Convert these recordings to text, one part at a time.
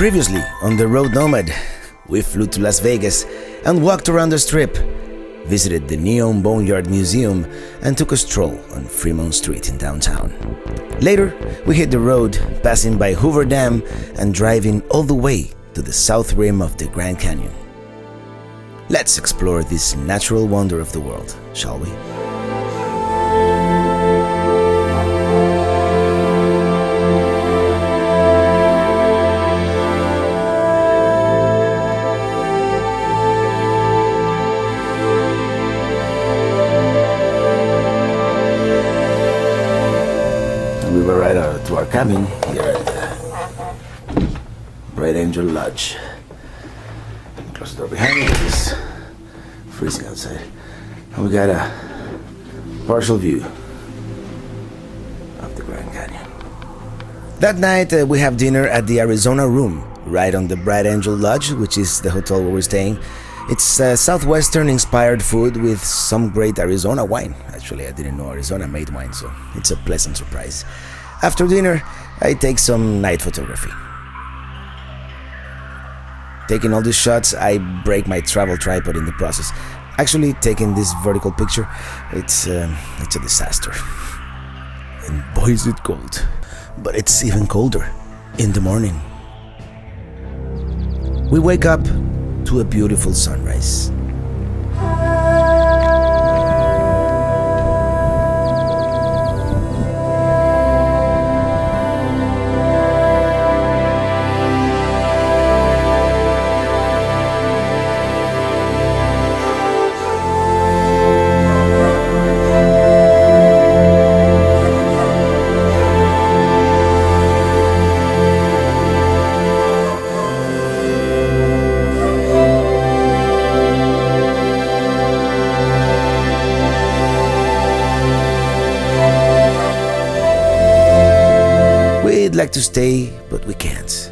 Previously on The Road Nomad, we flew to Las Vegas and walked around the Strip, visited the Neon Boneyard Museum, and took a stroll on Fremont Street in downtown. Later, we hit the road, passing by Hoover Dam and driving all the way to the south rim of the Grand Canyon. Let's explore this natural wonder of the world, shall we? We were right out to our cabin here at the Bright Angel Lodge. Close the door behind me, it's freezing outside. And we got a partial view of the Grand Canyon. That night we have dinner at the Arizona Room, right on the Bright Angel Lodge, which is the hotel where we're staying. It's Southwestern-inspired food with some great Arizona wine. Actually, I didn't know Arizona made wine, so it's a pleasant surprise. After dinner, I take some night photography. Taking all these shots, I break my travel tripod in the process. Actually, taking this vertical picture, it's a disaster. And boy, is it cold. But it's even colder in the morning. We wake up to a beautiful sunrise. We'd like to stay, but we can't.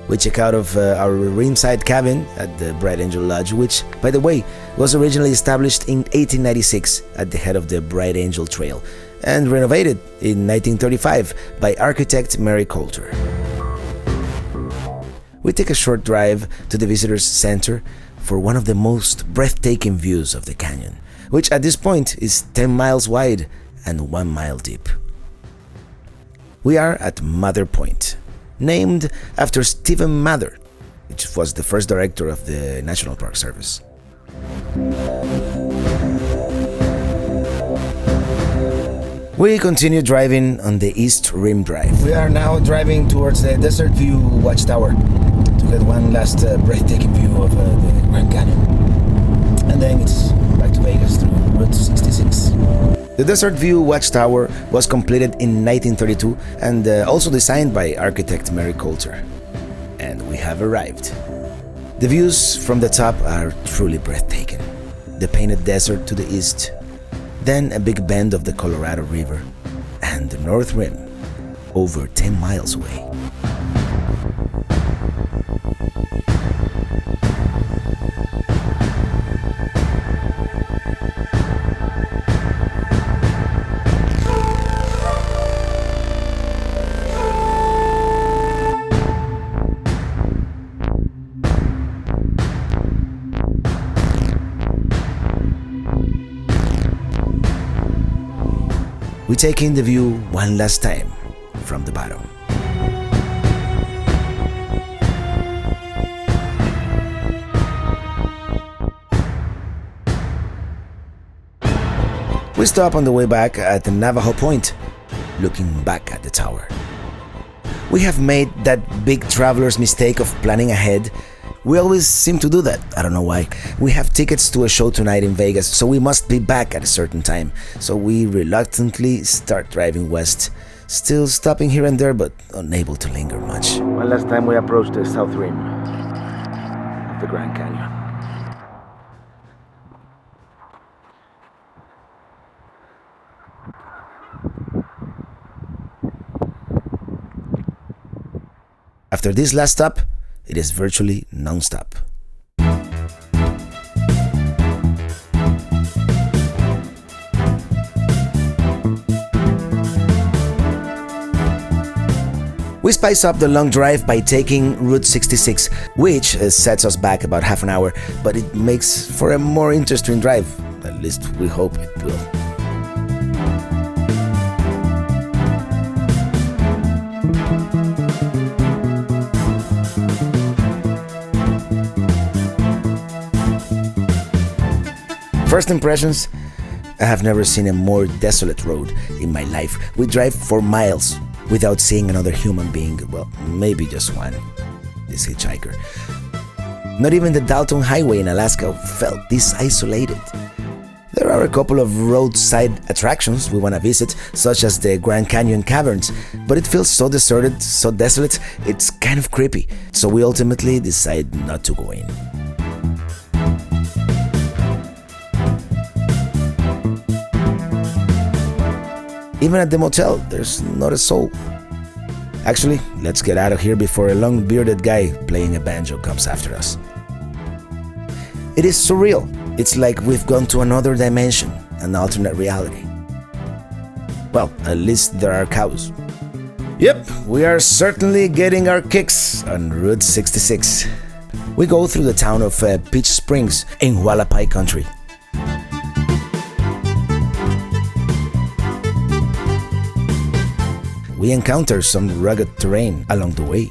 We check out of our ringside cabin at the Bright Angel Lodge, which, by the way, was originally established in 1896 at the head of the Bright Angel Trail and renovated in 1935 by architect Mary Coulter. We take a short drive to the Visitors Center for one of the most breathtaking views of the canyon, which at this point is 10 miles wide and 1 mile deep. We are at Mather Point, named after Stephen Mather, which was the first director of the National Park Service. We continue driving on the East Rim Drive. We are now driving towards the Desert View Watchtower to get one last breathtaking view of the Grand Canyon. And then it's back to Vegas through Route 66. The Desert View Watchtower was completed in 1932 and also designed by architect Mary Coulter. And we have arrived. The views from the top are truly breathtaking. The painted desert to the east, then a big bend of the Colorado River, and the North Rim, over 10 miles away. We take in the view one last time from the bottom. We stop on the way back at the Navajo Point, looking back at the tower. We have made that big traveler's mistake of planning ahead. We always seem to do that, I don't know why. We have tickets to a show tonight in Vegas, so we must be back at a certain time. So we reluctantly start driving west, still stopping here and there, but unable to linger much. One last time we approach the south rim of the Grand Canyon. After this last stop, it is virtually non-stop. We We spice up the long drive by taking Route 66, which sets us back about half an hour, but it makes for a more interesting drive. At least we hope it will. First impressions, I have never seen a more desolate road in my life. We drive for miles without seeing another human being, well, maybe just one, this hitchhiker. Not even the Dalton Highway in Alaska felt this isolated. There are a couple of roadside attractions we want to visit, such as the Grand Canyon Caverns, but it feels so deserted, so desolate, it's kind of creepy, so we ultimately decide not to go in. Even at the motel, there's not a soul. Actually, let's get out of here before a long-bearded guy playing a banjo comes after us. It is surreal. It's like we've gone to another dimension, an alternate reality. Well, at least there are cows. Yep, we are certainly getting our kicks on Route 66. We go through the town of Peach Springs in Hualapai country. We encounter some rugged terrain along the way.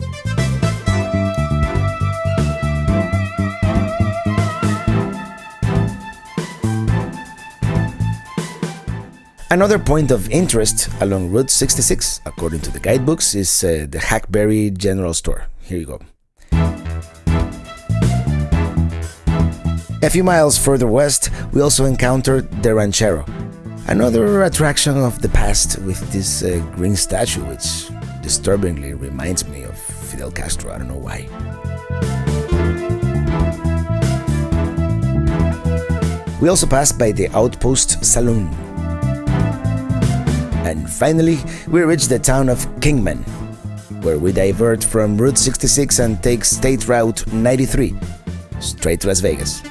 Another point of interest along Route 66, according to the guidebooks, is the HACKBERRY General Store. Here you go. A few miles further west, we also encountered the Ranchero, another attraction of the past with this green statue, which disturbingly reminds me of Fidel Castro. I don't know why. We also passed by the OUTPOST SALOON. And finally, we reach the town of KINGMAN, where we divert from Route 66 and take State Route 93, straight to Las Vegas.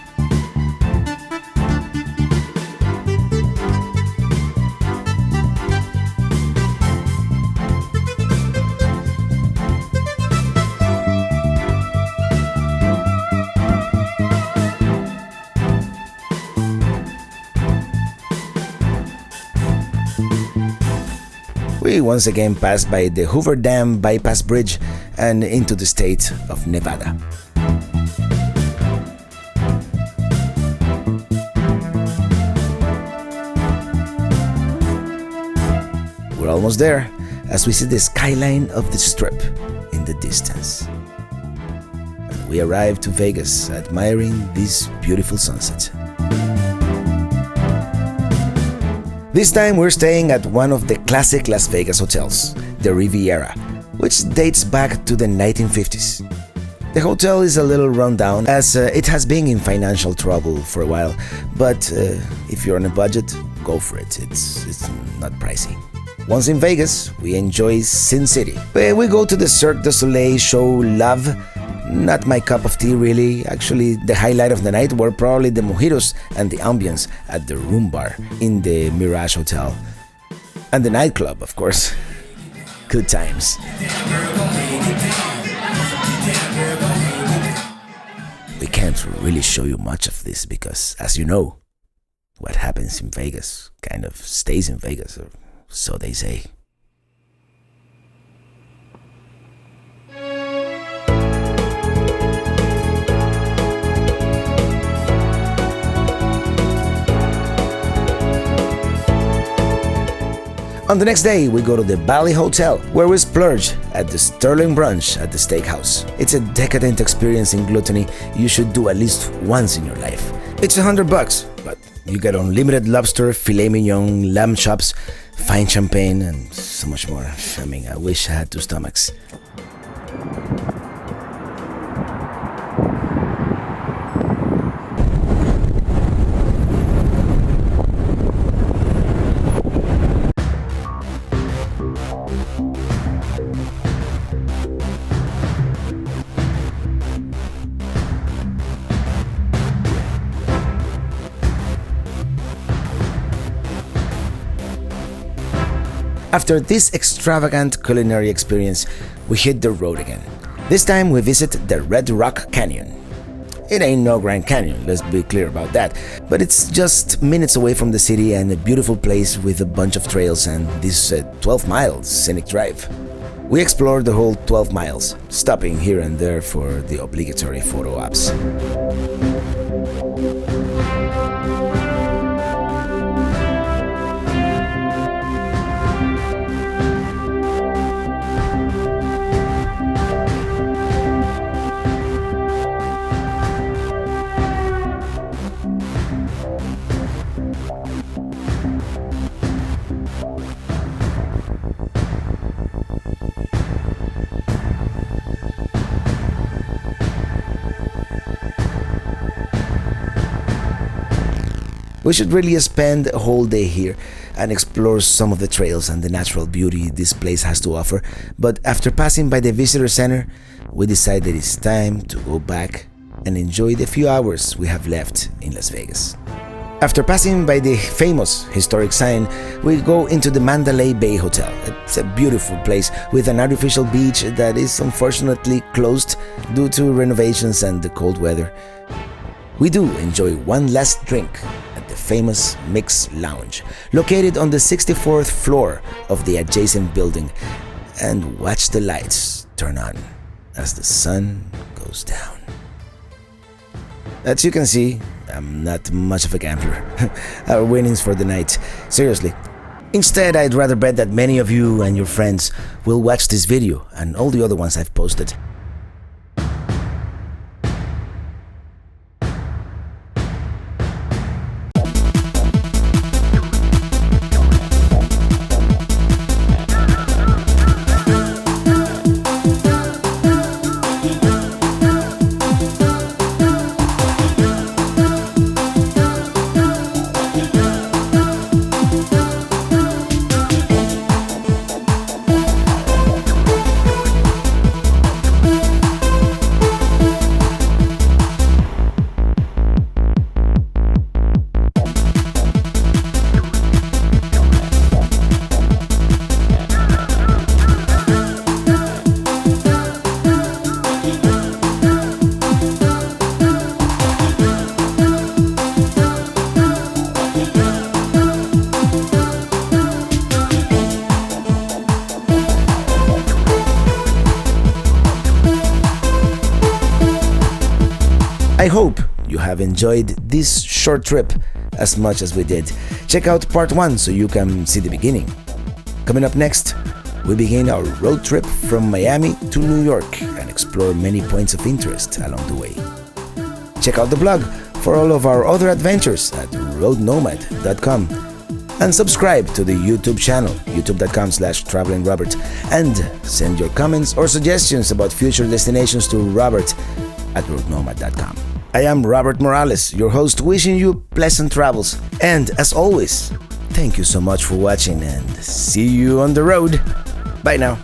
We once again passed by the Hoover Dam bypass bridge and into the state of Nevada. We're almost there as we see the skyline of the Strip in the distance. And we arrive to Vegas, admiring this beautiful sunset. This time we're staying at one of the classic Las Vegas hotels, the Riviera, which dates back to the 1950s. The hotel is a little rundown as it has been in financial trouble for a while, but if you're on a budget, go for it. It's not pricey. Once in Vegas, we enjoy Sin City. We go to the Cirque du Soleil show Love. Not my cup of tea, really. Actually, the highlight of the night were probably the mojitos and the ambience at the RHUMBAR in the Mirage Hotel. And the nightclub, of course. Good times. We can't really show you much of this because, as you know, what happens in Vegas kind of stays in Vegas, or so they say. On the next day, we go to the Bally Hotel, where we splurge at the Sterling Brunch at the steakhouse. It's a decadent experience in gluttony you should do at least once in your life. It's $100, but you get unlimited lobster, filet mignon, lamb chops, fine champagne, and so much more. I mean, I wish I had two stomachs. After this extravagant culinary experience, we hit the road again. This time we visit the Red Rock Canyon. It ain't no Grand Canyon, let's be clear about that, but it's just minutes away from the city and a beautiful place with a bunch of trails and this 12 miles scenic drive. We explored the whole 12 miles, stopping here and there for the obligatory photo ops. We should really spend a whole day here and explore some of the trails and the natural beauty this place has to offer, but after passing by the visitor center, we decided it's time to go back and enjoy the few hours we have left in Las Vegas. After passing by the famous historic sign, we go into the Mandalay Bay Hotel. It's a beautiful place with an artificial beach that is unfortunately closed due to renovations and the cold weather. We do enjoy one last drink at the famous Mix Lounge, located on the 64th floor of the adjacent building, and watch the lights turn on as the sun goes down. As you can see, I'm not much of a gambler. Our winnings for the night, seriously. Instead, I'd rather bet that many of you and your friends will watch this video and all the other ones I've posted. I hope you have enjoyed this short trip as much as we did. Check out part 1 so you can see the beginning. Coming up next, we begin our road trip from Miami to New York and explore many points of interest along the way. Check out the blog for all of our other adventures at roadnomad.com and subscribe to the YouTube channel, youtube.com/travelingrobert, and send your comments or suggestions about future destinations to robert@roadnomad.com. I am Robert Morales, your host, wishing you pleasant travels. And as always, thank you so much for watching and see you on the road. Bye now.